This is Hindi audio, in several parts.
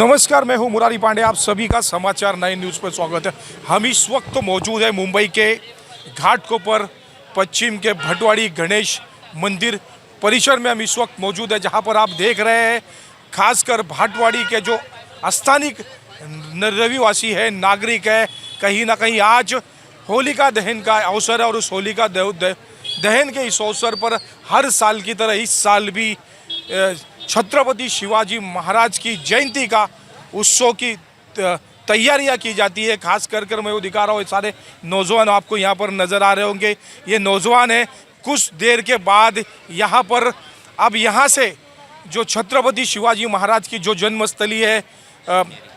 नमस्कार, मैं हूं मुरारी पांडे। आप सभी का समाचार 9 न्यूज़ पर स्वागत है। हम इस वक्त मौजूद है मुंबई के घाटकोपर पश्चिम के भटवाड़ी गणेश मंदिर परिसर में। हम इस वक्त मौजूद है जहां पर आप देख रहे हैं खासकर भाटवाड़ी के जो स्थानिक रविवासी है, नागरिक है, कहीं ना कहीं आज होलिका दहन का अवसर है और उस होलिका दहन के इस अवसर पर हर साल की तरह इस साल भी छत्रपति शिवाजी महाराज की जयंती का उत्सव की तैयारियां की जाती है। खास कर मैं वो दिखा रहा हूँ, सारे नौजवान आपको यहाँ पर नज़र आ रहे होंगे। ये नौजवान हैं। कुछ देर के बाद यहाँ पर अब यहाँ से जो छत्रपति शिवाजी महाराज की जो जन्मस्थली है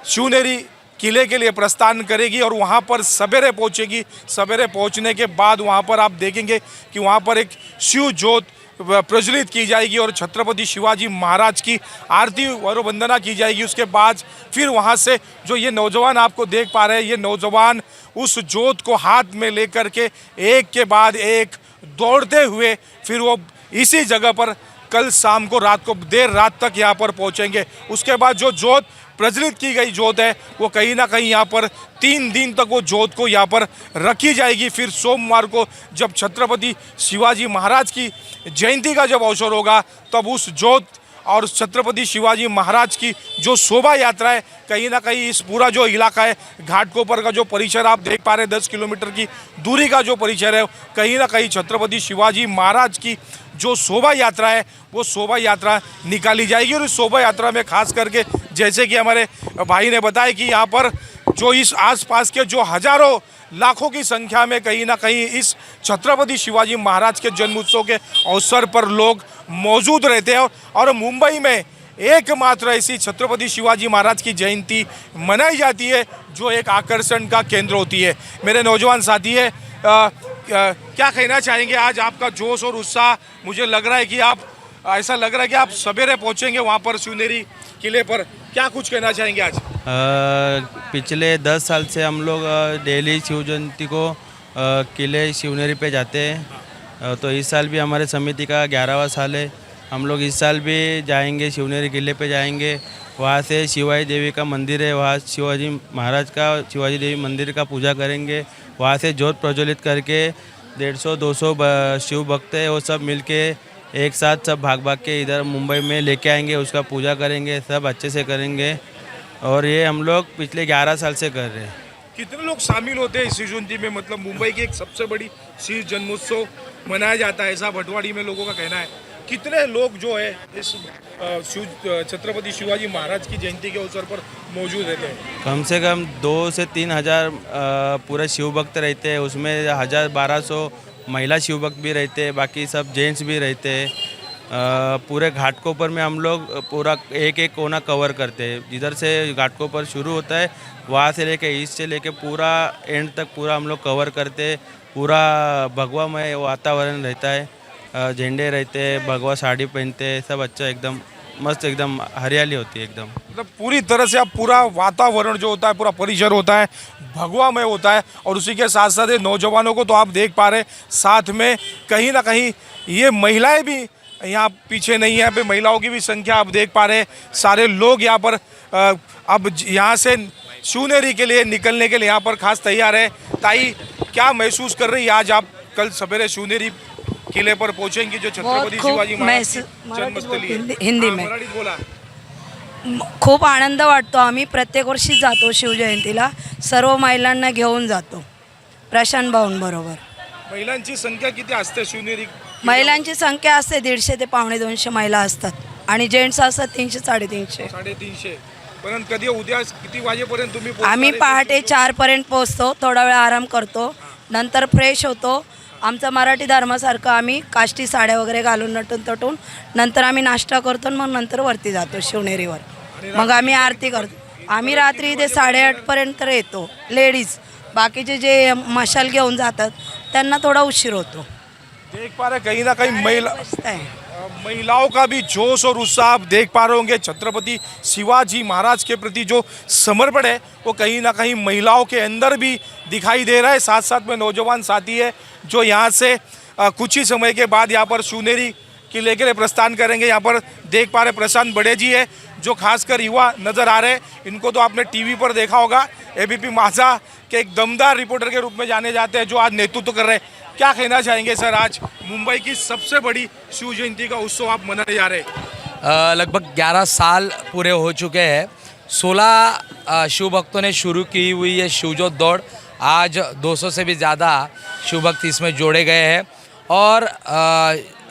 शिवनेरी किले के लिए प्रस्थान करेगी और वहाँ पर सवेरे पहुँचेगी। सवेरे पहुँचने के बाद वहाँ पर आप देखेंगे कि वहाँ पर एक शिव ज्योत प्रज्वलित की जाएगी और छत्रपति शिवाजी महाराज की आरती और वंदना की जाएगी। उसके बाद फिर वहाँ से जो ये नौजवान आपको देख पा रहे हैं, ये नौजवान उस ज्योत को हाथ में लेकर के एक के बाद एक दौड़ते हुए फिर वो इसी जगह पर कल शाम को रात को देर रात तक यहाँ पर पहुँचेंगे। उसके बाद जो ज्योत प्रज्वलित की गई ज्योत है वो कहीं ना कहीं यहाँ पर 3 दिन तक वो ज्योत को यहाँ पर रखी जाएगी। फिर सोमवार को जब छत्रपति शिवाजी महाराज की जयंती का जब अवसर होगा तब उस ज्योत और छत्रपति शिवाजी महाराज की जो शोभा यात्रा है कहीं ना कहीं इस पूरा जो इलाका है घाटकोपर का जो परिसर आप देख पा रहे हैं 10 किलोमीटर की दूरी का जो परिसर है कहीं ना कहीं छत्रपति शिवाजी महाराज की जो शोभा यात्रा है वो शोभा यात्रा निकाली जाएगी। और इस शोभा यात्रा में खास करके जैसे कि हमारे भाई ने बताया कि यहाँ पर जो इस आसपास के जो हजारों लाखों की संख्या में कहीं ना कहीं इस छत्रपति शिवाजी महाराज के जन्मोत्सव के अवसर पर लोग मौजूद रहते हैं और मुंबई में एकमात्र ऐसी छत्रपति शिवाजी महाराज की जयंती मनाई जाती है जो एक आकर्षण का केंद्र होती है। मेरे नौजवान साथी है, क्या कहना चाहेंगे? आज आपका जोश और उत्साह, मुझे लग रहा है कि आप ऐसा लग रहा है कि आप सवेरे पहुंचेंगे वहां पर शिवनेरी किले पर, क्या कुछ कहना चाहेंगे आज? पिछले 10 साल से हम लोग डेली शिव जयंती को किले शिवनेरी पे जाते हैं। तो इस साल भी हमारे समिति का 11वां साल है। हम लोग इस साल भी जाएंगे, शिवनेरी किले पे जाएंगे। वहाँ से शिवाजी देवी का मंदिर है, वहाँ शिवाजी महाराज का शिवाजी देवी मंदिर का पूजा करेंगे। वहाँ से ज्योत प्रज्वलित करके 150-200 शिव भक्त है वो सब मिलके एक साथ सब भाग के इधर मुंबई में लेके आएंगे, उसका पूजा करेंगे, सब अच्छे से करेंगे। और ये हम लोग पिछले 11 साल से कर रहे हैं। कितने लोग शामिल होते हैं शिव जयंती में? मतलब मुंबई की एक सबसे बड़ी शिव जन्मोत्सव मनाया जाता है, ऐसा भटवाड़ी में लोगों का कहना है। कितने लोग जो है इस छत्रपति शिवाजी महाराज की जयंती के अवसर पर मौजूद रहते हैं? कम से कम 2 से 3 हज़ार पूरे शिव भक्त रहते हैं। उसमें 1000-1200 महिला शिव भक्त भी रहते हैं, बाकी सब जेंट्स भी रहते हैं। पूरे घाटकोपर में हम लोग पूरा एक कोना कवर करते हैं। जिधर से घाटकोपर शुरू होता है वहाँ से लेके ईस्ट से लेके पूरा एंड तक पूरा हम लोग कवर करते हैं। पूरा भगवामय वातावरण रहता है, झंडे रहते हैं, भगवा साड़ी पहनते हैं, सब अच्छा एकदम मस्त, एकदम हरियाली होती है एकदम। मतलब पूरी तरह से आप पूरा वातावरण जो होता है, पूरा परिसर होता है, भगवामय होता है। और उसी के साथ साथ नौजवानों को तो आप देख पा रहे, साथ में कहीं ना कहीं ये महिलाएं भी यहाँ पीछे नहीं है। यहाँ पे महिलाओं की भी संख्या आप देख पा रहे। सारे लोग यहाँ पर अब यहाँ से शिवनेरी के लिए निकलने के लिए यहाँ पर खास तैयार है। ताई, क्या महसूस कर रही है आज आप कल सवेरे शिवनेरी किले पर पहुंचेंगी जो छत्रपती शिवाजी महाराज जन्मस्थली है? हिंदी में मराठीत बोला। खूप आनंद वाटतो। आम्ही प्रत्येक वर्षी जातो शिवजयंतीला, सर्व महिलांना घेऊन जातो प्रशांत भाऊंबरोबर। महिलांची संख्या किती असते शिवनेरी? महिलांची संख्या असते 150 ते 250 महिला असतात आणि जेंट्स असतात 300-350. 350. पण कधी उद्या किती वाजेपर्यंत तुम्ही आम्ही पहाटे 4 पर्यंत पोहोचतो, थोडा वेळ आराम करतो, नंतर फ्रेश होतो। आमचं मराठी धर्मासारखं आम्ही काष्टी साड्या वगैरे घालून नटून तटून नंतर आम्ही नाश्ता करतो, मग नंतर वरती जातो शिवनेरीवर। मग आम्ही आरती करतो। आम्ही रात्री इथे 8:30 पर्यंत येतो लेडीज। बाकीचे जे मशाल घेऊन जातात त्यांना थोडा उशीर होतो। देख पा रहे कहीं ना कहीं महिलाओं का भी जोश और उत्साह आप देख पा रहे होंगे। छत्रपति शिवाजी महाराज के प्रति जो समर्पण है वो कहीं ना कहीं महिलाओं के अंदर भी दिखाई दे रहा है। साथ साथ में नौजवान साथी है जो यहाँ से कुछ ही समय के बाद यहाँ पर शिवनेरी किले के लिए प्रस्थान करेंगे। यहाँ पर देख पा रहे प्रशांत बड़े जी है जो खासकर युवा नज़र आ रहे हैं। इनको तो आपने टीवी पर देखा होगा, एबीपी माझा के एक दमदार रिपोर्टर के रूप में जाने जाते हैं जो आज नेतृत्व कर रहे हैं। क्या कहना चाहेंगे सर, आज मुंबई की सबसे बड़ी शिव जयंती का उत्सव आप मनाने जा रहे हैं? लगभग 11 साल पूरे हो चुके हैं। 16 शिव भक्तों ने शुरू की हुई ये शिवजोत दौड़, आज 200 से भी ज़्यादा शिव भक्त इसमें जोड़े गए हैं। और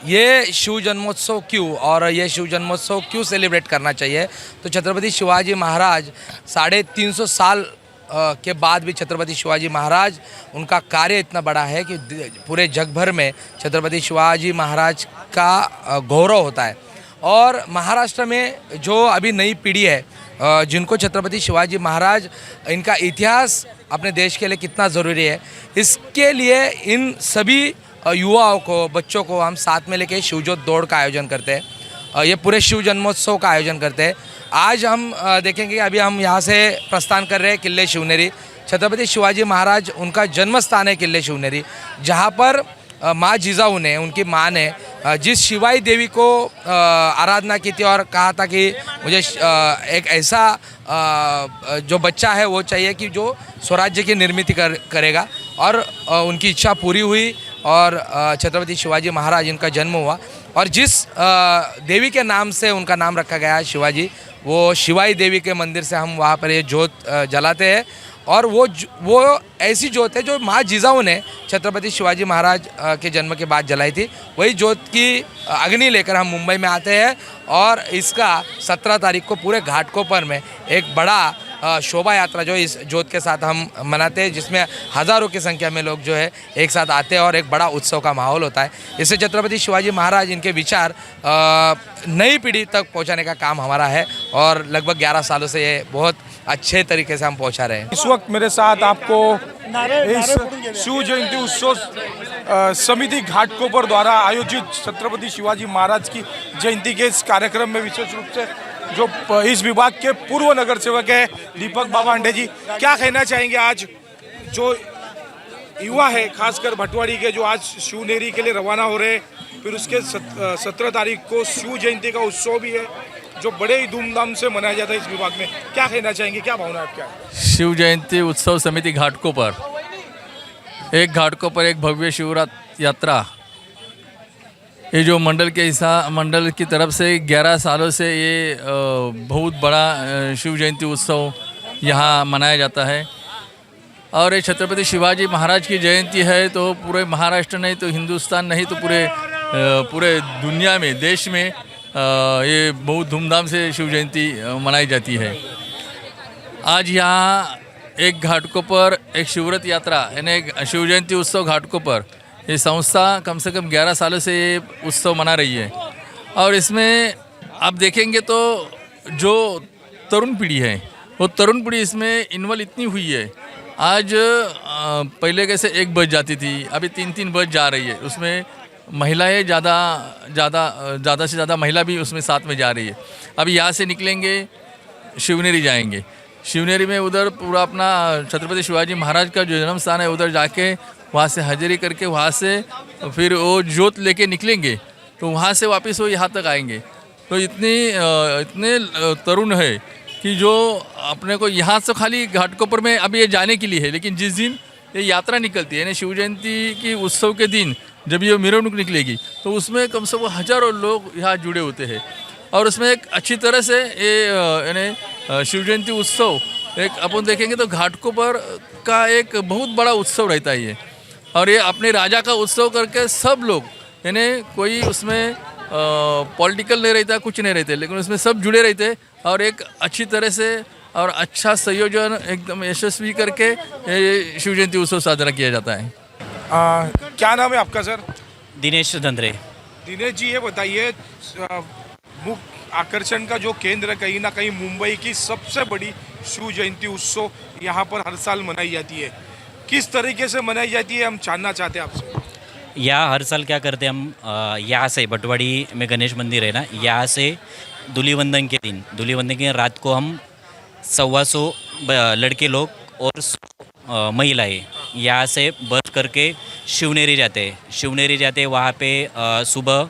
ये शिव जन्मोत्सव क्यों, और ये शिव जन्मोत्सव क्यों सेलिब्रेट करना चाहिए, तो छत्रपति शिवाजी महाराज 350 साल के बाद भी छत्रपति शिवाजी महाराज, उनका कार्य इतना बड़ा है कि पूरे जग भर में छत्रपति शिवाजी महाराज का गौरव होता है। और महाराष्ट्र में जो अभी नई पीढ़ी है, जिनको छत्रपति शिवाजी महाराज, इनका इतिहास अपने देश के लिए कितना ज़रूरी है, इसके लिए इन सभी युवाओं को, बच्चों को हम साथ में लेके शिवजोत दौड़ का आयोजन करते हैं। ये पूरे शिव जन्मोत्सव का आयोजन करते हैं। आज हम देखेंगे, अभी हम यहाँ से प्रस्थान कर रहे हैं किले शिवनेरी। छत्रपति शिवाजी महाराज, उनका जन्म स्थान है किले शिवनेरी, जहाँ पर माँ जिजाऊ ने, उनकी माँ ने जिस शिवाई देवी को आराधना की थी और कहा था कि मुझे एक ऐसा जो बच्चा है वो चाहिए कि जो स्वराज्य की निर्मित करेगा, और उनकी इच्छा पूरी हुई और छत्रपति शिवाजी महाराज, इनका जन्म हुआ। और जिस देवी के नाम से उनका नाम रखा गया है शिवाजी, वो शिवाई देवी के मंदिर से हम वहाँ पर ये जोत जलाते हैं। और वो ऐसी जोत है जो माँ जिजाऊ ने छत्रपति शिवाजी महाराज के जन्म के बाद जलाई थी। वही जोत की अग्नि लेकर हम मुंबई में आते हैं और इसका 17 तारीख को पूरे घाटकोपर में एक बड़ा शोभा यात्रा जो इस जोत के साथ हम मनाते हैं, जिसमें हज़ारों की संख्या में लोग जो है एक साथ आते हैं और एक बड़ा उत्सव का माहौल होता है। इससे छत्रपति शिवाजी महाराज, इनके विचार नई पीढ़ी तक पहुंचाने का काम हमारा है और लगभग 11 सालों से ये बहुत अच्छे तरीके से हम पहुंचा रहे हैं। इस वक्त मेरे साथ आपको इस शिव जयंती उत्सव समिति घाटकोपर द्वारा आयोजित छत्रपति शिवाजी महाराज की जयंती के इस कार्यक्रम में विशेष रूप से जो इस विभाग के पूर्व नगर सेवक है दीपक बाबा अंडे जी, क्या कहना चाहेंगे? आज जो युवा है खासकर भटवाड़ी के, जो आज शिवनेरी के लिए रवाना हो रहे हैं, फिर उसके 17 तारीख को शिव जयंती का उत्सव भी है जो बड़े ही धूमधाम से मनाया जाता है इस विभाग में, क्या कहना चाहेंगे, क्या भावना है आपकी? शिव जयंती उत्सव समिति घाटकोपर, एक घाटकोपर एक भव्य शिवरात्रि यात्रा, ये जो मंडल की तरफ से 11 सालों से ये बहुत बड़ा शिव जयंती उत्सव यहाँ मनाया जाता है। और ये छत्रपति शिवाजी महाराज की जयंती है तो पूरे महाराष्ट्र नहीं तो हिंदुस्तान नहीं तो पूरे दुनिया में, देश में ये बहुत धूमधाम से शिव जयंती मनाई जाती है। आज यहाँ एक घाटकोपर एक शिवरात्रि यात्रा यानी शिव जयंती उत्सव घाटकोपर, ये संस्था कम से कम 11 सालों से ये उत्सव मना रही है। और इसमें आप देखेंगे तो जो तरुण पीढ़ी है, वो तरुण पीढ़ी इसमें इन्वॉल्व इतनी हुई है। आज पहले कैसे 1 बस जाती थी, अभी 3-3 बस जा रही है। उसमें महिलाएं ज़्यादा से ज़्यादा महिला भी उसमें साथ में जा रही है। अभी यहाँ से निकलेंगे, शिवनेरी जाएंगे, शिवनेरी में उधर पूरा अपना छत्रपति शिवाजी महाराज का जो जन्म स्थान है उधर जाके वहाँ से हाजिरी करके वहाँ से फिर वो जोत लेके निकलेंगे, तो वहाँ से वापस वो यहाँ तक आएंगे। तो इतने तरुण है कि जो अपने को यहाँ से खाली घाटकोपर में अभी ये जाने के लिए है, लेकिन जिस दिन ये यात्रा निकलती है यानी शिव जयंती की उत्सव के दिन जब ये मिरवणूक निकलेगी तो उसमें कम से कम हज़ारों लोग यहाँ जुड़े होते हैं। और उसमें एक अच्छी तरह से ये यानी शिव जयंती उत्सव एक अपन देखेंगे तो घाटकोपर का एक बहुत बड़ा उत्सव रहता है ये। और ये अपने राजा का उत्सव करके सब लोग, यानी कोई उसमें पॉलिटिकल नहीं रहता, कुछ नहीं रहते, लेकिन उसमें सब जुड़े रहते और एक अच्छी तरह से और अच्छा संयोजन एकदम यशस्वी करके ये शिव जयंती उत्सव साजरा किया जाता है। क्या नाम है आपका सर? दिनेश धंद्रे। दिनेश जी, ये बताइए, मुख्य आकर्षण का जो केंद्र कहीं ना कहीं मुंबई की सबसे बड़ी शिव जयंती उत्सव यहाँ पर हर साल मनाई जाती है, किस तरीके से मनाई जाती है हम जानना चाहते हैं आपसे। यहाँ हर साल क्या करते हैं हम, यहाँ से भटवाड़ी में गणेश मंदिर है ना, यहाँ से धूलिवंदन के दिन, धूलिवंदन के रात को हम 125 लड़के लोग और 100 महिलाएं यहाँ से बस करके शिवनेरी जाते हैं। वहाँ पे सुबह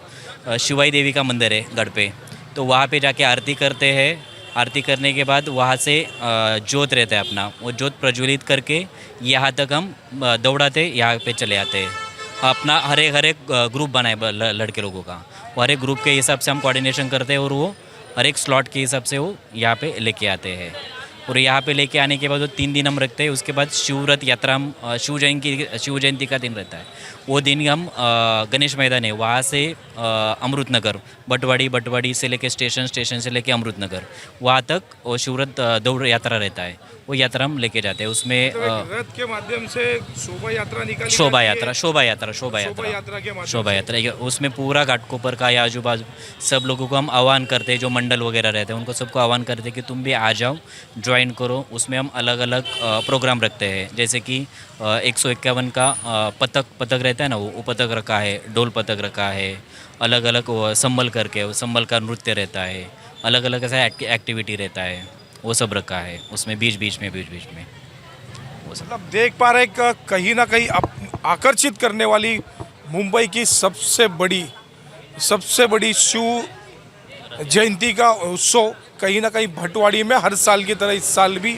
शिवाई देवी का मंदिर है गढ़ पे, तो वहाँ पे जाके आरती करते हैं। आरती करने के बाद वहाँ से जोत रहता है अपना, वो जोत प्रज्वलित करके यहाँ तक हम दौड़ाते यहाँ पे चले आते हैं। अपना हर एक ग्रुप बनाए लड़के लोगों का, वो हर एक ग्रुप के हिसाब से हम कोऑर्डिनेशन करते हैं और वो हर एक स्लॉट के हिसाब से वो यहाँ पे लेके आते हैं। और यहाँ पे लेके आने के बाद वो 3 दिन हम रखते हैं। उसके बाद शिवव्रत यात्रा हम शिव जयंती का दिन रहता है, वो दिन हम गणेश मैदान है वहाँ से अमृतनगर बटवाड़ी से लेके स्टेशन से लेके अमृतनगर वहाँ तक वो शिवव्रत दौड़ यात्रा रहता है। वो यात्रा हम लेके जाते हैं। उसमें रथ के माध्यम से शोभा यात्रा निकाली शोभा जाती है। यात्रा के माध्यम शोभा यात्रा उसमें पूरा घाटकोपर का या आजू बाजू सब लोगों को हम आह्वान करते हैं, जो मंडल वगैरह रहते हैं उनको सबको आह्वान करते हैं कि तुम भी आ जाओ, ज्वाइन करो। उसमें हम अलग अलग प्रोग्राम रखते हैं, जैसे कि 151 का पतक रहता है ना, वो पतक रखा है, डोल पतक रखा है, अलग अलग संबल करके संबल का नृत्य रहता है, अलग अलग ऐसा एक्टिविटी रहता है, वो सब रखा है उसमें बीच बीच में वो सब। मतलब देख पा रहे हैं कि कहीं ना कहीं आकर्षित करने वाली मुंबई की सबसे बड़ी शिव जयंती का उत्सव कहीं ना कहीं भटवाड़ी में हर साल की तरह इस साल भी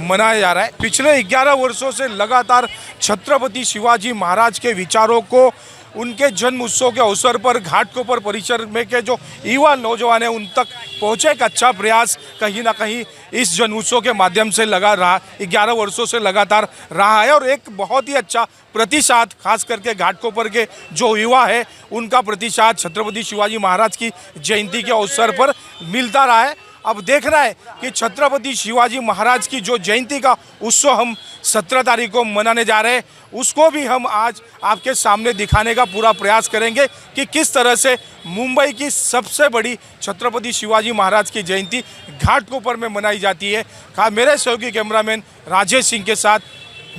मनाया जा रहा है। पिछले 11 वर्षों से लगातार छत्रपति शिवाजी महाराज के विचारों को उनके जन्म उत्सव के अवसर पर घाटकोपर परिसर में के जो युवा नौजवान हैं उन तक पहुँचे का अच्छा प्रयास कहीं ना कहीं इस जन्म उत्सव के माध्यम से लगा रहा 11 वर्षों से लगातार रहा है। और एक बहुत ही अच्छा प्रतिशत खास करके घाटकोपर के जो युवा है उनका प्रतिशत छत्रपति शिवाजी महाराज की जयंती के अवसर पर मिलता रहा है। अब देखना है कि छत्रपति शिवाजी महाराज की जो जयंती का उत्सव हम 17 तारीख को मनाने जा रहे हैं, उसको भी हम आज आपके सामने दिखाने का पूरा प्रयास करेंगे कि किस तरह से मुंबई की सबसे बड़ी छत्रपति शिवाजी महाराज की जयंती घाटकोपर में मनाई जाती है। मेरे सहयोगी कैमरामैन राजेश सिंह के साथ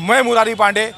मैं मुरारी पांडे,